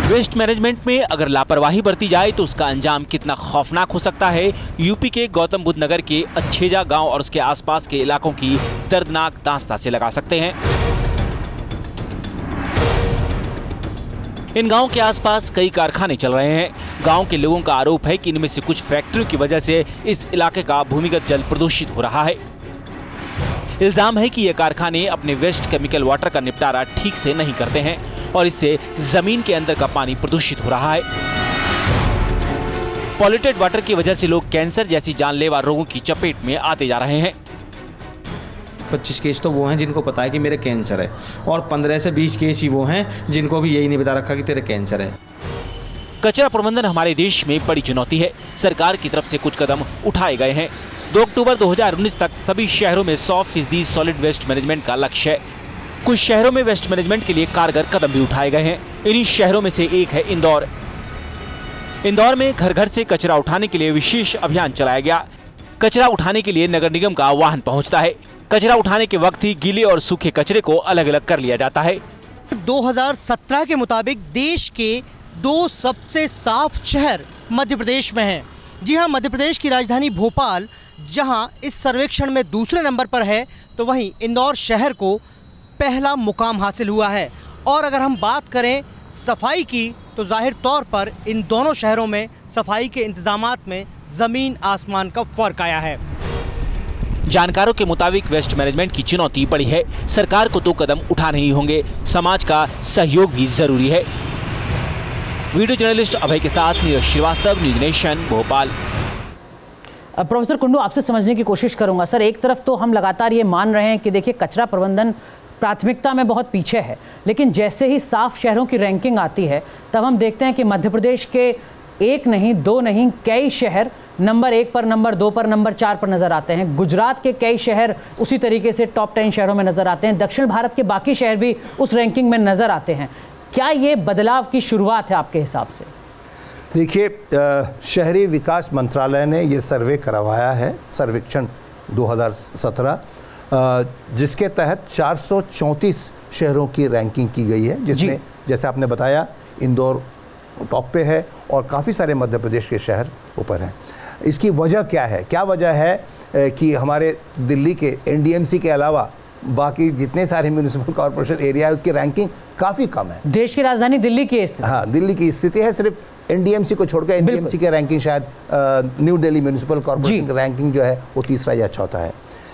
वेस्ट मैनेजमेंट में अगर लापरवाही बरती जाए तो उसका अंजाम कितना खौफनाक हो सकता है, यूपी के गौतम बुद्ध नगर के अच्छेजा गांव और उसके आसपास के इलाकों की दर्दनाक दास्तां से लगा सकते हैं। इन गांवों के आसपास कई कारखाने चल रहे हैं। गांव के लोगों का आरोप है कि इनमें से कुछ फैक्ट्रियों की वजह से इस इलाके का भूमिगत जल प्रदूषित हो रहा है। इल्जाम है कि ये कारखाने अपने वेस्ट केमिकल वाटर का निपटारा ठीक से नहीं करते हैं और इससे जमीन के अंदर का पानी प्रदूषित हो रहा है। पॉल्यूटेड वाटर की वजह से लोग कैंसर जैसी जानलेवा रोगों की चपेट में आते जा रहे हैं। 25 केस तो वो हैं जिनको पता है कि मेरे कैंसर है, और 15 से 20 केस ही वो हैं जिनको भी यही नहीं बता रखा कि तेरे कैंसर है। कचरा प्रबंधन हमारे देश में बड़ी चुनौती है। सरकार की तरफ से कुछ कदम उठाए गए हैं। 2 अक्टूबर 2019 तक सभी शहरों में 100% सॉलिड वेस्ट मैनेजमेंट का लक्ष्य है। कुछ शहरों में वेस्ट मैनेजमेंट के लिए कारगर कदम भी उठाए गए हैं। इन्हीं शहरों में से एक है इंदौर। इंदौर में घर घर से कचरा उठाने के लिए विशेष अभियान चलाया गया। कचरा उठाने के लिए नगर निगम का वाहन पहुंचता है। कचरा उठाने के वक्त ही गीले और सूखे कचरे को अलग अलग कर लिया जाता है। 2017 के मुताबिक देश के दो सबसे साफ शहर मध्य प्रदेश में हैं। जी हाँ, मध्य प्रदेश की राजधानी भोपाल जहां इस सर्वेक्षण में दूसरे नंबर पर है, तो वहीं इंदौर शहर को पहला मुकाम हासिल हुआ है। और अगर हम बात करें सफाई की, तो जाहिर तौर पर इन दोनों शहरों में सफाई के इंतजामात में ज़मीन आसमान का फ़र्क आया है। जानकारों के मुताबिक वेस्ट मैनेजमेंट की चुनौती बड़ी है। सरकार को 2 कदम उठाने ही होंगे, समाज का सहयोग भी जरूरी है। वीडियो जर्नलिस्ट अभय के साथ Neeraj Shrivastava, News Nation, Bhopal. Professor Kundu, आपसे समझने की कोशिश करूंगा। सर, एक तरफ तो हम लगातार ये मान रहे हैं कि देखिए कचरा प्रबंधन प्राथमिकता में बहुत पीछे है, लेकिन जैसे ही साफ शहरों की रैंकिंग आती है तब हम देखते हैं कि मध्य प्रदेश के 1 नहीं 2 नहीं कई शहर नंबर 1 पर, नंबर 2 पर, नंबर 4 पर नजर आते हैं। गुजरात के कई शहर उसी तरीके से टॉप 10 शहरों में नजर आते हैं। दक्षिण भारत के बाकी शहर भी उस रैंकिंग में नजर आते हैं। क्या ये बदलाव की शुरुआत है आपके हिसाब से? देखिए, शहरी विकास मंत्रालय ने ये सर्वे करवाया है, सर्वेक्षण 2017, जिसके तहत 434 शहरों की रैंकिंग की गई है, जिसमें जैसे आपने बताया इंदौर टॉप पे है और काफ़ी सारे मध्य प्रदेश के शहर ऊपर हैं। इसकी वजह क्या है? क्या वजह है कि हमारे दिल्ली के एनडीएमसी के अलावा बाकी जितने सारे म्यूनिसिपल कॉर्पोरेशन एरिया है उसकी रैंकिंग काफ़ी कम है। देश की राजधानी दिल्ली की स्थिति, हाँ, दिल्ली की स्थिति है। सिर्फ एनडीएमसी को छोड़कर, एनडीएमसी की रैंकिंग शायद न्यू दिल्ली म्यूनिसिपल कॉर्पोरेशन की रैंकिंग जो है वो 3रा या 4था है।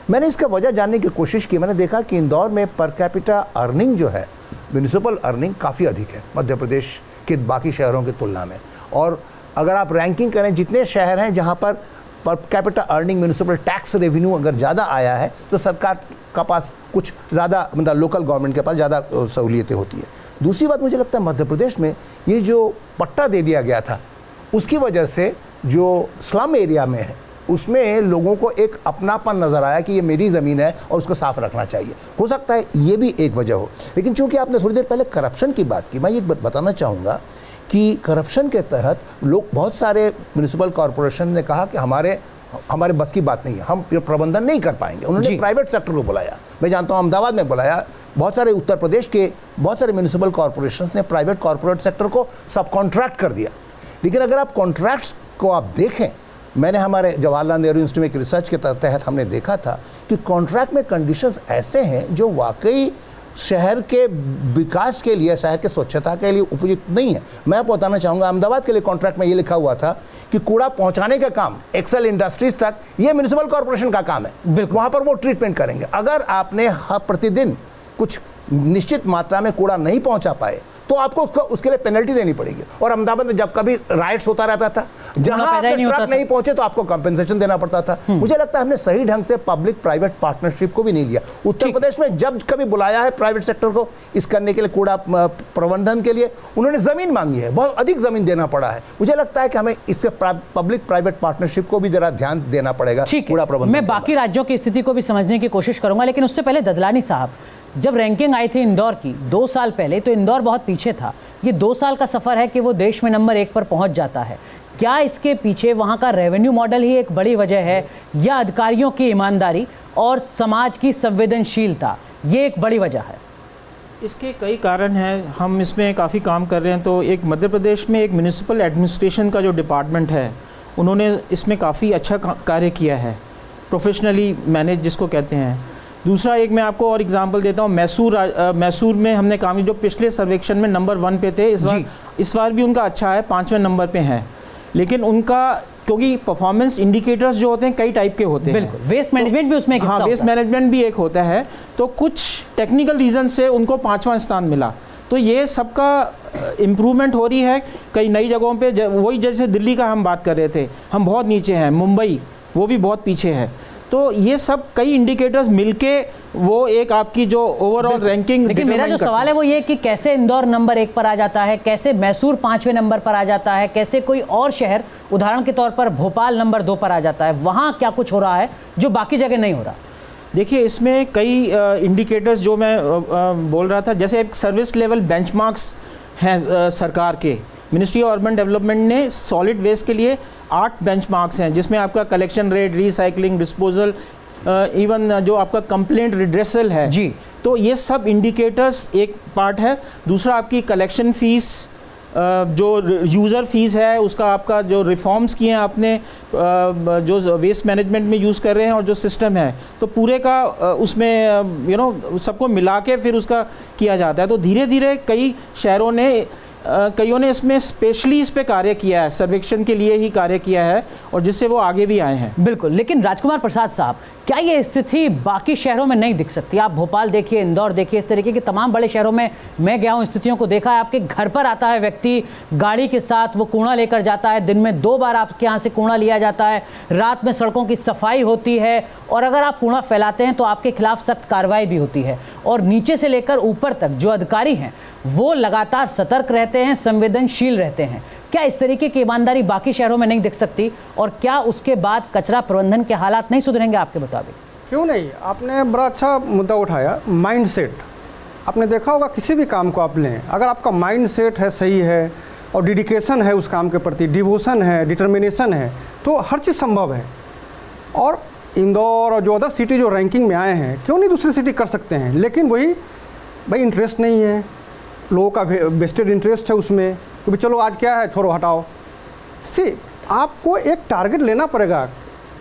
मैंने इसका वजह जानने की कोशिश की। मैंने देखा कि इंदौर में पर कैपिटा अर्निंग जो है, म्यूनिसिपल अर्निंग काफ़ी अधिक है मध्य प्रदेश के बाकी शहरों की तुलना में। और अगर आप रैंकिंग करें, जितने शहर हैं जहां per capita earning municipal tax revenue अगर ज़्यादा आया है तो सरकार का पास कुछ ज़्यादा, मतलब लोकल गवर्नमेंट के पास ज़्यादा सहूलियतें होती है। दूसरी बात, मुझे लगता है मध्य प्रदेश में ये जो पट्टा दे दिया गया था उसकी वजह से जो स्लम एरिया में है उसमें लोगों को एक अपनापन नज़र आया कि ये मेरी ज़मीन है और उसको साफ रखना चाहिए। हो सकता है ये भी एक वजह हो। लेकिन चूंकि आपने थोड़ी देर पहले करप्शन की बात की, मैं ये बताना चाहूँगा कि करप्शन के तहत लोग, बहुत सारे म्यूनिसिपल कॉरपोरेशन ने कहा कि हमारे बस की बात नहीं है, हम प्रबंधन नहीं कर पाएंगे। उन्होंने प्राइवेट सेक्टर को बुलाया। मैं जानता हूँ अहमदाबाद में बुलाया, बहुत सारे उत्तर प्रदेश के बहुत सारे म्यूनिसिपल कॉरपोरेशंस ने प्राइवेट कॉरपोरेट सेक्टर को सब कॉन्ट्रैक्ट कर दिया। लेकिन अगर आप कॉन्ट्रैक्ट्स को आप देखें, मैंने हमारे जवाहरलाल नेहरू इंस्टीट्यूट में एक रिसर्च के तहत हमने देखा था कि कॉन्ट्रैक्ट में कंडीशंस ऐसे हैं जो वाकई शहर के विकास के लिए, शहर के स्वच्छता के लिए उपयुक्त नहीं है। मैं आपको बताना चाहूँगा, अहमदाबाद के लिए कॉन्ट्रैक्ट में ये लिखा हुआ था कि कूड़ा पहुँचाने का काम एक्सेल इंडस्ट्रीज तक ये म्यूनिसिपल कॉर्पोरेशन का काम है, वहाँ पर वो ट्रीटमेंट करेंगे। अगर आपने प्रतिदिन कुछ निश्चित मात्रा में कूड़ा नहीं पहुंचा पाए तो आपको उसके लिए पेनल्टी देनी पड़ेगी। और अहमदाबाद में जब कभी राइट्स होता रहता था, जहां आपके ट्रक नहीं पहुंचे तो आपको कंपेंसेशन देना पड़ता था। मुझे लगता है हमने सही ढंग से पब्लिक प्राइवेट पार्टनरशिप को भी नहीं लिया। उत्तर प्रदेश में जब कभी बुलाया है प्राइवेट सेक्टर को इस करने के लिए, कूड़ा प्रबंधन के लिए, उन्होंने जमीन मांगी है, बहुत अधिक जमीन देना पड़ा है। मुझे लगता है कि हमें इसके पब्लिक प्राइवेट पार्टनरशिप को भी जरा ध्यान देना पड़ेगा कूड़ा प्रबंधन। मैं बाकी राज्यों की स्थिति को भी समझने की कोशिश करूंगा, लेकिन उससे पहले ददलानी साहब, जब रैंकिंग आई थी इंदौर की 2 साल पहले, तो इंदौर बहुत पीछे था। ये 2 साल का सफर है कि वो देश में नंबर 1 पर पहुंच जाता है। क्या इसके पीछे वहां का रेवेन्यू मॉडल ही एक बड़ी वजह है, या अधिकारियों की ईमानदारी और समाज की संवेदनशीलता ये एक बड़ी वजह है? इसके कई कारण हैं, हम इसमें काफ़ी काम कर रहे हैं। तो एक मध्य प्रदेश में एक म्यूनिसिपल एडमिनिस्ट्रेशन का जो डिपार्टमेंट है, उन्होंने इसमें काफ़ी अच्छा कार्य किया है, प्रोफेशनली मैनेज जिसको कहते हैं। दूसरा, एक मैं आपको और एग्जांपल देता हूँ, मैसूर में हमने काम, जो पिछले सर्वेक्षण में नंबर 1 पे थे, इस बार भी उनका अच्छा है, 5वें नंबर पे है। लेकिन उनका, क्योंकि परफॉर्मेंस इंडिकेटर्स जो होते हैं कई टाइप के होते हैं, वेस्ट मैनेजमेंट भी उसमें, हाँ, वेस्ट मैनेजमेंट भी एक होता है। तो कुछ टेक्निकल रीज़न से उनको 5वां स्थान मिला। तो ये सबका इम्प्रूवमेंट हो रही है कई नई जगहों पे। वही जैसे दिल्ली का हम बात कर रहे थे, हम बहुत नीचे हैं, मुंबई वो भी बहुत पीछे है। तो ये सब कई इंडिकेटर्स मिलके वो एक आपकी जो ओवरऑल रैंकिंग। लेकिन मेरा जो सवाल है वो ये कि कैसे इंदौर नंबर 1 पर आ जाता है, कैसे मैसूर 5वें नंबर पर आ जाता है, कैसे कोई और शहर, उदाहरण के तौर पर भोपाल नंबर 2 पर आ जाता है? वहाँ क्या कुछ हो रहा है जो बाकी जगह नहीं हो रहा? देखिए, इसमें कई इंडिकेटर्स जो मैं बोल रहा था, जैसे एक सर्विस लेवल बेंचमार्क्स हैं सरकार के। मिनिस्ट्री ऑफ अर्बन डेवलपमेंट ने सॉलिड वेस्ट के लिए 8 बेंचमार्क्स हैं, जिसमें आपका collection rate, recycling, disposal, even जो आपका कंप्लेंट रिड्रेसल है जी। तो ये सब इंडिकेटर्स एक पार्ट है। दूसरा, आपकी कलेक्शन फीस, जो यूज़र फीस है उसका, आपका जो रिफॉर्म्स किए हैं आपने, जो वेस्ट मैनेजमेंट में यूज़ कर रहे हैं और जो सिस्टम है, तो पूरे का उसमें सबको मिला के फिर उसका किया जाता है। तो धीरे धीरे कईयों ने इसमें स्पेशली इस पे कार्य किया है, सर्वेक्षण के लिए ही कार्य किया है, और जिससे वो आगे भी आए हैं। बिल्कुल, लेकिन राजकुमार प्रसाद साहब, क्या ये स्थिति बाकी शहरों में नहीं दिख सकती? आप भोपाल देखिए, इंदौर देखिए, इस तरीके के तमाम बड़े शहरों में मैं गया हूँ, स्थितियों को देखा है। आपके घर पर आता है व्यक्ति गाड़ी के साथ, वो कूड़ा लेकर जाता है, दिन में 2 बार आपके यहाँ से कूड़ा लिया जाता है, रात में सड़कों की सफाई होती है, और अगर आप कूड़ा फैलाते हैं तो आपके खिलाफ सख्त कार्रवाई भी होती है। और नीचे से लेकर ऊपर तक जो अधिकारी हैं वो लगातार सतर्क रहते हैं, संवेदनशील रहते हैं। क्या इस तरीके की ईमानदारी बाकी शहरों में नहीं दिख सकती? और क्या उसके बाद कचरा प्रबंधन के हालात नहीं सुधरेंगे आपके मुताबिक? क्यों नहीं, आपने बड़ा अच्छा मुद्दा उठाया, माइंडसेट। आपने देखा होगा किसी भी काम को आप लें, अगर आपका माइंडसेट है, सही है, और डेडिकेशन है उस काम के प्रति, डिवोशन है, डिटर्मिनेशन है, तो हर चीज़ संभव है। और इंदौर और जो अदर सिटी जो रैंकिंग में आए हैं, क्यों नहीं दूसरी सिटी कर सकते हैं? लेकिन वही भाई इंटरेस्ट नहीं है, लोगों का वेस्टेड इंटरेस्ट है उसमें, तो चलो आज क्या है, छोड़ो हटाओ। आपको एक टारगेट लेना पड़ेगा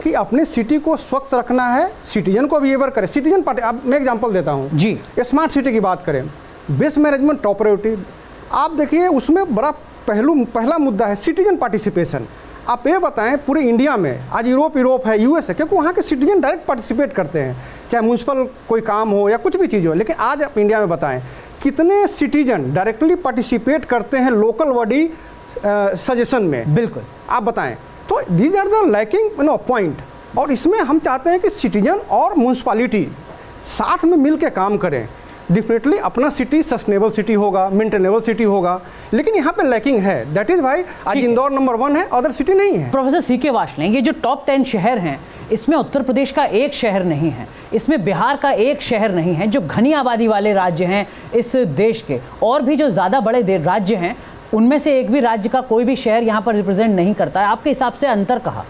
कि अपनी सिटी को स्वच्छ रखना है, सिटीजन को बिहेवियर करे। सिटीजन पार्टी, अब मैं एग्जांपल देता हूँ जी, स्मार्ट सिटी की बात करें, वेस्ट मैनेजमेंट टॉप प्रायोरिटी, आप देखिए उसमें बड़ा पहला मुद्दा है सिटीजन पार्टिसिपेशन। आप ये बताएं पूरे इंडिया में, आज यूरोप है, यूएस है, क्योंकि वहाँ के सिटीजन डायरेक्ट पार्टिसिपेट करते हैं, चाहे म्यूनसिपल कोई काम हो या कुछ भी चीज़ हो। लेकिन आज आप इंडिया में बताएं कितने सिटीजन डायरेक्टली पार्टिसिपेट करते हैं लोकल बॉडी सजेशन में? बिल्कुल, आप बताएं। तो these are the lacking point. और इसमें हम चाहते हैं कि सिटीजन और म्यूनसिपालिटी साथ में मिल के काम करें। डेफिनेटली अपना सिटी सस्टेनेबल सिटी होगा, मेंटेनेबल सिटी होगा, लेकिन यहाँ पे लैकिंग है। दैट इज भाई आज इंदौर नंबर 1 है, अदर सिटी नहीं है। प्रोफेसर सीके वार्ष्णेय, ये जो टॉप 10 शहर हैं, इसमें उत्तर प्रदेश का एक शहर नहीं है, इसमें बिहार का एक शहर नहीं है, जो घनी आबादी वाले राज्य हैं इस देश के। और भी जो ज़्यादा बड़े राज्य हैं, उनमें से एक भी राज्य का कोई भी शहर यहाँ पर रिप्रेजेंट नहीं करता है। आपके हिसाब से अंतर कहाँ?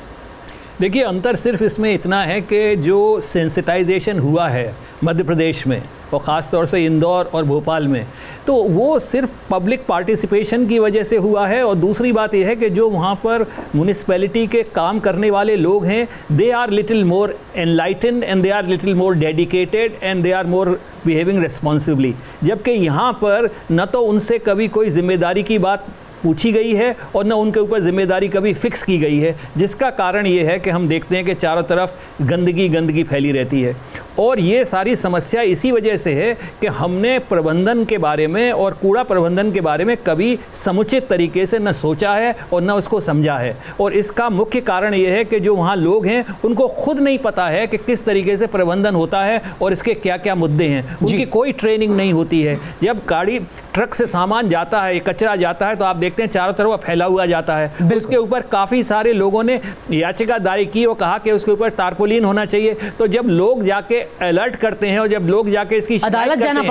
देखिए, अंतर सिर्फ इसमें इतना है कि जो सेंसिटाइजेशन हुआ है मध्य प्रदेश में, और ख़ास तौर से इंदौर और भोपाल में, तो वो सिर्फ पब्लिक पार्टिसिपेशन की वजह से हुआ है। और दूसरी बात यह है कि जो वहाँ पर म्यूनिसिपैलिटी के काम करने वाले लोग हैं, they are little more enlightened and they are little more dedicated and they are more behaving responsibly. जबकि यहाँ पर न तो उनसे कभी कोई जिम्मेदारी की बात पूछी गई है और न उनके ऊपर जिम्मेदारी कभी फिक्स की गई है, जिसका कारण ये है कि हम देखते हैं कि चारों तरफ गंदगी फैली रहती है। और ये सारी समस्या इसी वजह से है कि हमने प्रबंधन के बारे में और कूड़ा प्रबंधन के बारे में कभी समुचित तरीके से न सोचा है और न उसको समझा है। और इसका मुख्य कारण ये है कि जो वहाँ लोग हैं उनको खुद नहीं पता है कि किस तरीके से प्रबंधन होता है और इसके क्या क्या मुद्दे हैं। उनकी कोई ट्रेनिंग नहीं होती है। जब गाड़ी ट्रक से सामान जाता है, कचरा जाता है, तो आप देखते हैं चारों तरफ फैला हुआ जाता है। उसके ऊपर काफ़ी सारे लोगों ने याचिका दायर की और कहा कि उसके ऊपर टारपोलिन होना चाहिए। तो जब लोग जाके अलर्ट करते हैं और जब लोग जाके इसकी अदालत जाना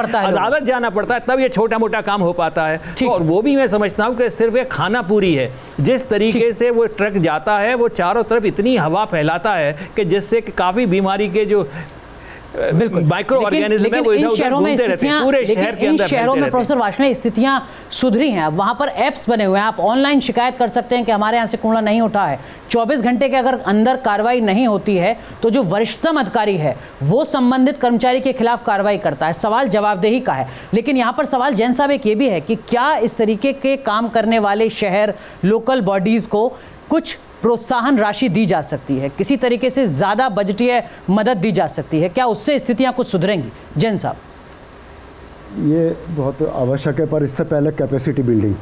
पड़ता है, तब ये छोटा मोटा काम हो पाता है। और वो भी मैं समझता हूँ कि सिर्फ एक खाना पूरी है। जिस तरीके से वो ट्रक जाता है, वो चारों तरफ इतनी हवा फैलाता है कि जिससे काफ़ी बीमारी के जो बिल्कुल माइक्रो ऑर्गेनिज्म है वो इधर उधर घूमते रहते हैं पूरे शहर के अंदर। शहरों में प्रोफेसर वार्ष्णेय स्थितियां सुधरी हैं। वहां पर ऐप्स बने हुए हैं, आप ऑनलाइन शिकायत कर सकते हैं कि हमारे यहाँ से कूड़ा नहीं उठा है। 24 घंटे के अगर अंदर कार्रवाई नहीं होती है तो जो वरिष्ठतम अधिकारी है वो संबंधित कर्मचारी के खिलाफ कार्रवाई करता है। सवाल जवाबदेही का है। लेकिन यहाँ पर सवाल जैन साहब एक ये भी है कि क्या इस तरीके के काम करने वाले शहर, लोकल बॉडीज को कुछ प्रोत्साहन राशि दी जा सकती है, किसी तरीके से ज़्यादा बजटीय मदद दी जा सकती है? क्या उससे स्थितियां कुछ सुधरेंगी? जैन साहब, ये बहुत आवश्यक है, पर इससे पहले कैपेसिटी बिल्डिंग,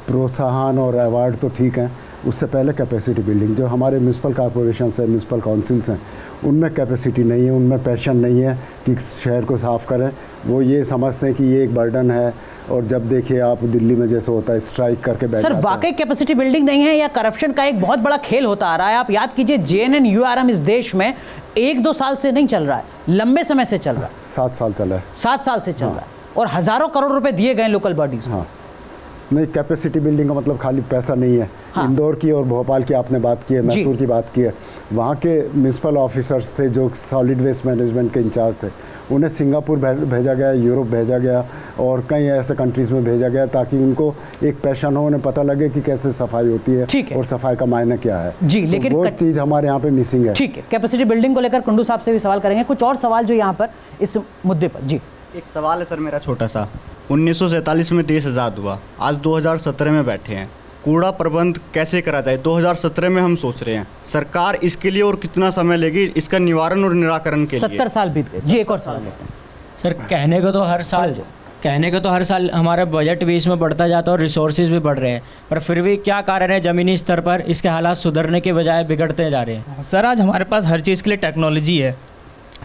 प्रोत्साहन और अवार्ड तो ठीक हैं, उससे पहले कैपेसिटी बिल्डिंग। जो हमारे म्यूनसिपल कॉरपोरेशन हैं, म्यूनसिपल काउंसिल्स हैं, उनमें कैपेसिटी नहीं है, उनमें पैशन नहीं है कि शहर को साफ़ करें। वो ये समझते हैं कि ये एक बर्डन है। और जब देखिए आप दिल्ली में जैसे होता है स्ट्राइक करके बैठ, सर वाकई कैपेसिटी बिल्डिंग नहीं है या करप्शन का एक बहुत बड़ा खेल होता आ रहा है? आप याद कीजिए JNNURM इस देश में 1-2 साल से नहीं चल रहा है, लंबे समय से चल रहा है। 7 साल चला है। 7 साल से चल रहा है और हज़ारों करोड़ रुपए दिए गए लोकल बॉडीज। हाँ, नहीं, कैपेसिटी बिल्डिंग का मतलब खाली पैसा नहीं है। हाँ। इंदौर की और भोपाल की आपने बात की है, मैसूर की बात की है। वहाँ के म्यूनसिपल ऑफिसर्स थे जो सॉलिड वेस्ट मैनेजमेंट के इंचार्ज थे, उन्हें सिंगापुर भेजा गया, यूरोप भेजा गया और कई ऐसे कंट्रीज़ में भेजा गया ताकि उनको एक पैशन हो, उन्हें पता लगे कि कैसे सफाई होती है और सफाई का मायने क्या है। जी, तो लेकिन वो चीज़ हमारे यहाँ पे मिसिंग है। ठीक है, कैपेसिटी बिल्डिंग को लेकर कुंडू साहब से भी सवाल करेंगे। कुछ और सवाल जो यहाँ पर इस मुद्दे पर। जी, एक सवाल है सर मेरा छोटा सा। 1947 में देश आज़ाद हुआ, आज 2017 में बैठे हैं, कूड़ा प्रबंध कैसे करा जाए 2017 में हम सोच रहे हैं, सरकार इसके लिए और कितना समय लेगी इसका निवारण और निराकरण के लिए? 70 साल बीत गए। जी, एक और सवाल लेते हैं सर। कहने को तो हर साल हमारा बजट भी इसमें बढ़ता जाता है और रिसोर्सेज भी बढ़ रहे हैं, पर फिर भी क्या कारण है ज़मीनी स्तर पर इसके हालात सुधरने के बजाय बिगड़ते जा रहे हैं? सर, आज हमारे पास हर चीज़ के लिए टेक्नोलॉजी है,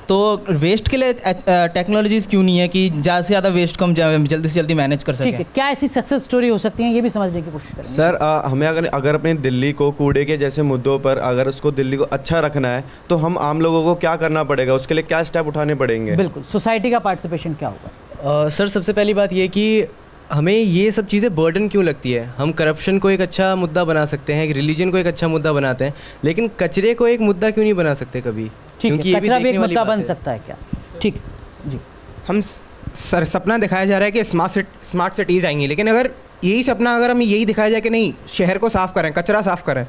तो वेस्ट के लिए टेक्नोलॉजीज़ क्यों नहीं है कि ज़्यादा से ज़्यादा वेस्ट को हम जल्दी से जल्दी मैनेज कर सकें? ठीक है, क्या ऐसी सक्सेस स्टोरी हो सकती है, ये भी समझने की कोशिश करें। सर हमें अगर अपने दिल्ली को कूड़े के जैसे मुद्दों पर अगर उसको दिल्ली को अच्छा रखना है तो हम आम लोगों को क्या करना पड़ेगा, उसके लिए क्या स्टेप उठाने पड़ेंगे? बिल्कुल, सोसाइटी का पार्टिसिपेशन क्या होगा? सर, सबसे पहली बात ये कि हमें ये सब चीज़ें बर्डन क्यों लगती है। हम करप्शन को एक अच्छा मुद्दा बना सकते हैं, रिलीजन को एक अच्छा मुद्दा बनाते हैं, लेकिन कचरे को एक मुद्दा क्यों नहीं बना सकते कभी? क्योंकि ये भी एक मुद्दा बन सकता है क्या? ठीक जी, हम सर सपना दिखाया जा रहा है कि स्मार्ट सिटीज़ आएंगी, लेकिन अगर यही सपना अगर हमें यही दिखाया जाए कि नहीं शहर को साफ़ करें, कचरा साफ़ करें,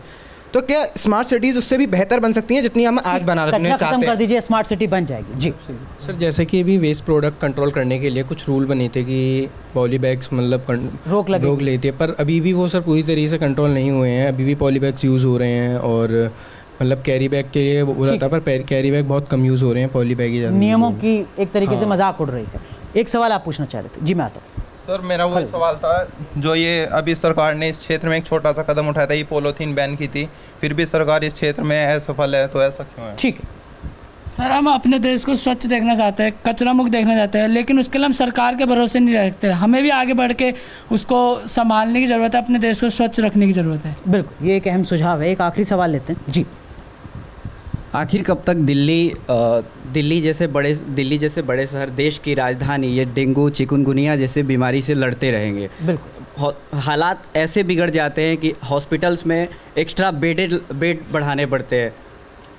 तो क्या स्मार्ट सिटीज़ उससे भी बेहतर बन सकती हैं जितनी हम आज बना रहे हैं? खत्म कर दीजिए, स्मार्ट सिटी बन जाएगी। जी सर, जैसे कि अभी वेस्ट प्रोडक्ट कंट्रोल करने के लिए कुछ रूल बने थे कि पॉली बैग्स मतलब रोक लेती है, पर अभी भी वो सर पूरी तरीके से कंट्रोल नहीं हुए हैं। अभी भी पॉली बैग्स यूज़ हो रहे हैं और मतलब कैरी बैग के लिए बोला था, पर कैरी बैग बहुत कम यूज़ हो रहे हैं, पॉली बैग ही ज़्यादा। नियमों की एक तरीके से मजाक उड़ रही है। एक सवाल आप पूछना चाह रहे थे? जी, मैं आता हूँ। सर, मेरा वो सवाल था जो ये अभी सरकार ने इस क्षेत्र में एक छोटा सा कदम उठाया था, ये पॉलीथीन बैन की थी, फिर भी सरकार इस क्षेत्र में असफल है, तो ऐसा क्यों है? ठीक है सर, हम अपने देश को स्वच्छ देखना चाहते हैं, कचरा मुक्त देखना चाहते हैं, लेकिन उसके लिए हम सरकार के भरोसे नहीं रखते। हमें भी आगे बढ़ के उसको संभालने की ज़रूरत है, अपने देश को स्वच्छ रखने की ज़रूरत है। बिल्कुल, ये एक अहम सुझाव है। एक आखिरी सवाल लेते हैं। जी, आखिर कब तक दिल्ली जैसे बड़े शहर, देश की राजधानी, ये डेंगू चिकनगुनिया जैसे बीमारी से लड़ते रहेंगे? बिल्कुल, हालात ऐसे बिगड़ जाते हैं कि हॉस्पिटल्स में एक्स्ट्रा बेड बढ़ाने पड़ते हैं।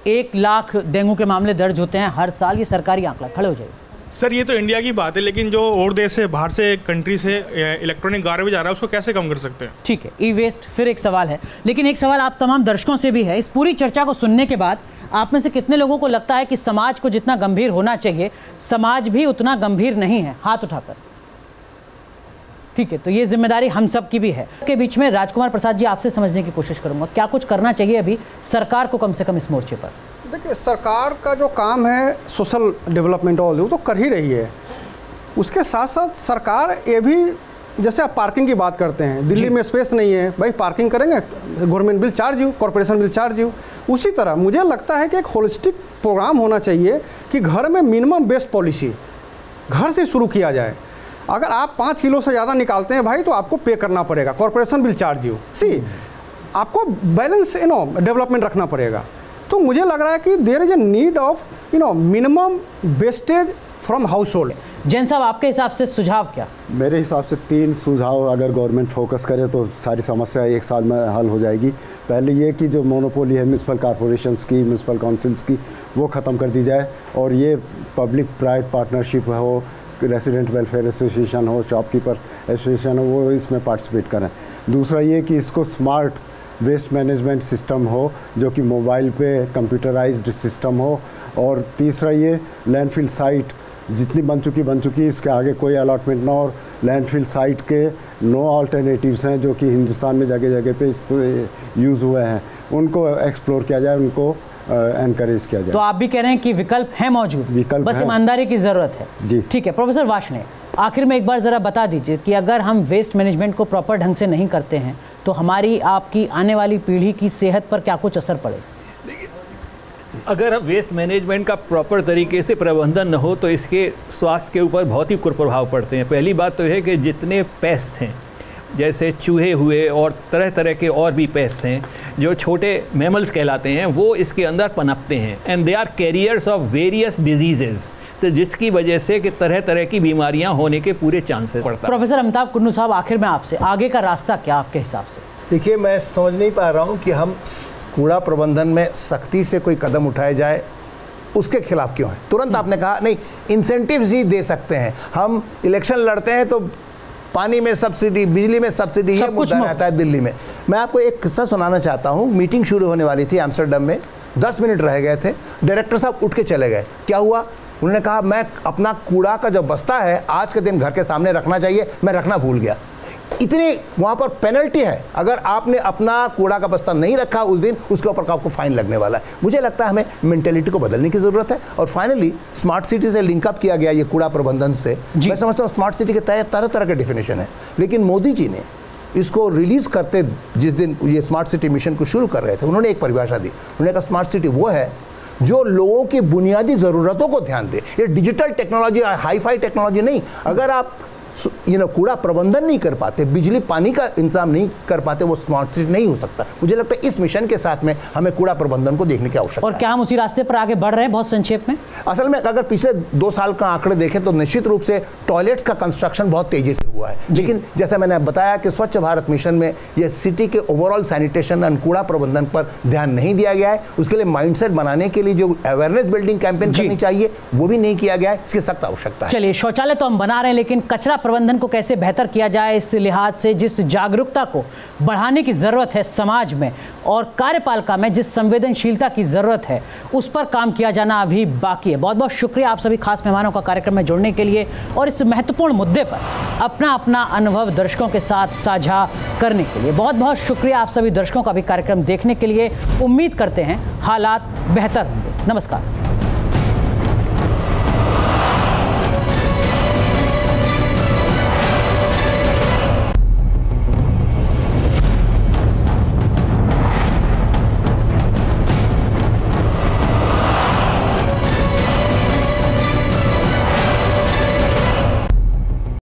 1 लाख डेंगू के मामले दर्ज होते हैं हर साल, ये सरकारी आंकड़ा। खड़े हो जाइए। सर, ये तो इंडिया की बात है, लेकिन जो और देश से बाहर से कंट्री से इलेक्ट्रॉनिक गार्बेज आ रहा है उसको कैसे कम कर सकते हैं? ठीक है, ई वेस्ट फिर एक सवाल है, लेकिन एक सवाल आप तमाम दर्शकों से भी है। इस पूरी चर्चा को सुनने के बाद आप में से कितने लोगों को लगता है कि समाज को जितना गंभीर होना चाहिए समाज भी उतना गंभीर नहीं है? हाथ उठाकर। ठीक है, तो ये जिम्मेदारी हम सब की भी है। के बीच में राजकुमार प्रसाद जी, आपसे समझने की कोशिश करूंगा, क्या कुछ करना चाहिए अभी सरकार को कम से कम इस मोर्चे पर? देखिए, सरकार का जो काम है सोशल डेवलपमेंट और वो तो कर ही रही है, उसके साथ साथ सरकार ये भी, जैसे आप पार्किंग की बात करते हैं, दिल्ली में स्पेस नहीं है, भाई पार्किंग करेंगे, government bill charge you, corporation bill charge you. उसी तरह मुझे लगता है कि एक होलिस्टिक प्रोग्राम होना चाहिए कि घर में मिनिमम वेस्ट पॉलिसी घर से शुरू किया जाए। अगर आप 5 किलो से ज़्यादा निकालते हैं भाई तो आपको पे करना पड़ेगा, कॉर्पोरेशन बिल चार्ज यू। आपको बैलेंस डेवलपमेंट रखना पड़ेगा। तो मुझे लग रहा है कि there is a need of minimum wastage from household. Jain साहब, आपके हिसाब से सुझाव क्या? मेरे हिसाब से 3 सुझाव अगर गवर्नमेंट फोकस करे तो सारी समस्या 1 साल में हल हो जाएगी। पहले ये कि जो मोनोपोली है म्यूनसिपल कॉरपोरेशंस की, म्यूनसिपल काउंसिल्स की, वो ख़त्म कर दी जाए और ये पब्लिक प्राइवेट पार्टनरशिप हो, रेसिडेंट वेलफेयर एसोसिएशन हो, शॉपकीपर एसोसिएशन हो, वो इसमें पार्टिसिपेट करें। दूसरा ये कि इसको स्मार्ट वेस्ट मैनेजमेंट सिस्टम हो जो कि मोबाइल पे कंप्यूटराइज्ड सिस्टम हो। और तीसरा ये लैंडफिल साइट जितनी बन चुकी इसके आगे कोई अलॉटमेंट ना, और लैंडफिल साइट के नो अल्टरनेटिव्स हैं जो कि हिंदुस्तान में जगह जगह पे यूज़ हुए हैं, उनको एक्सप्लोर किया जाए, उनको एनकरेज किया जाए। तो आप भी कह रहे हैं कि विकल्प है मौजूद, बस ईमानदारी की ज़रूरत है। जी ठीक है। प्रोफेसर वार्ष्णेय, आखिर में एक बार ज़रा बता दीजिए कि अगर हम वेस्ट मैनेजमेंट को प्रॉपर ढंग से नहीं करते हैं तो हमारी आपकी आने वाली पीढ़ी की सेहत पर क्या कुछ असर पड़ेगा? अगर वेस्ट मैनेजमेंट का प्रॉपर तरीके से प्रबंधन न हो तो इसके स्वास्थ्य के ऊपर बहुत ही कुप्रभाव पड़ते हैं। पहली बात तो है कि जितने पेस्ट हैं जैसे चूहे हुए और तरह तरह के और भी पेस्ट हैं जो छोटे मैमल्स कहलाते हैं, वो इसके अंदर पनपते हैं and they are carriers of various diseases. तो जिसकी वजह से कि तरह तरह की बीमारियां होने के पूरे चांसेस पड़ता है। प्रोफेसर अमिताभ कुन्नू साहब, आखिर में आपसे आगे का रास्ता क्या आपके हिसाब से? देखिए, मैं समझ नहीं पा रहा हूँ कि हम कूड़ा प्रबंधन में सख्ती से कोई कदम उठाए जाए उसके खिलाफ क्यों है। तुरंत आपने कहा नहीं, इंसेंटिव्स ही दे सकते हैं, हम इलेक्शन लड़ते हैं तो पानी में सब्सिडी, बिजली में सब्सिडी, ये मुद्दा रहता है दिल्ली में। मैं आपको एक किस्सा सुनाना चाहता हूँ। मीटिंग शुरू होने वाली थी एम्स्टर्डम में, 10 मिनट रह गए थे, डायरेक्टर साहब उठ के चले गए। क्या हुआ? उन्होंने कहा मैं अपना कूड़ा का जो बस्ता है आज के दिन घर के सामने रखना चाहिए, मैं रखना भूल गया। इतनी वहाँ पर पेनल्टी है, अगर आपने अपना कूड़ा का बस्ता नहीं रखा उस दिन, उसके ऊपर आपको फाइन लगने वाला है। मुझे लगता है हमें मेंटेलिटी को बदलने की ज़रूरत है। और फाइनली स्मार्ट सिटी से लिंकअप किया गया ये कूड़ा प्रबंधन से। मैं समझता हूँ स्मार्ट सिटी के तरह तरह के डिफिनेशन है, लेकिन मोदी जी ने इसको रिलीज़ करते जिस दिन ये स्मार्ट सिटी मिशन को शुरू कर रहे थे, उन्होंने एक परिभाषा दी। उन्होंने कहा स्मार्ट सिटी वो है जो लोगों की बुनियादी ज़रूरतों को ध्यान दे। ये डिजिटल टेक्नोलॉजी, हाई-फाई टेक्नोलॉजी नहीं। अगर आप कूड़ा प्रबंधन नहीं कर पाते, बिजली पानी का इंतजाम नहीं कर पाते, वो स्मार्ट सिटी नहीं हो सकता। मुझे लगता है इस मिशन के साथ में हमें कूड़ा प्रबंधन को देखने की आवश्यकता है। और क्या हम उसी रास्ते पर आगे बढ़ रहे हैं? बहुत संक्षेप में, असल में अगर पिछले 2 साल का आंकड़े देखें तो निश्चित रूप से टॉयलेट्स का कंस्ट्रक्शन बहुत तेजी से हुआ है। लेकिन जैसे मैंने बताया कि स्वच्छ भारत मिशन में ये सिटी के ओवरऑल सैनिटेशन एंड कूड़ा प्रबंधन पर ध्यान नहीं दिया गया है। उसके लिए माइंडसेट बनाने के लिए जो अवेयरनेस बिल्डिंग कैंपेन करनी चाहिए वो भी नहीं किया गया है। इसकी सख्त आवश्यकता है। चलिए, शौचालय तो हम बना रहे हैं, लेकिन कचरा प्रबंधन को कैसे बेहतर किया जाए, इस लिहाज से जिस जागरूकता को बढ़ाने की जरूरत है समाज में और कार्यपालिका में जिस संवेदनशीलता की जरूरत है, उस पर काम किया जाना अभी बाकी है। बहुत बहुत शुक्रिया आप सभी खास मेहमानों का कार्यक्रम में जुड़ने के लिए और इस महत्वपूर्ण मुद्दे पर अपना अपना अनुभव दर्शकों के साथ साझा करने के लिए। बहुत बहुत शुक्रिया आप सभी दर्शकों का भी कार्यक्रम देखने के लिए। उम्मीद करते हैं हालात बेहतर होंगे। नमस्कार।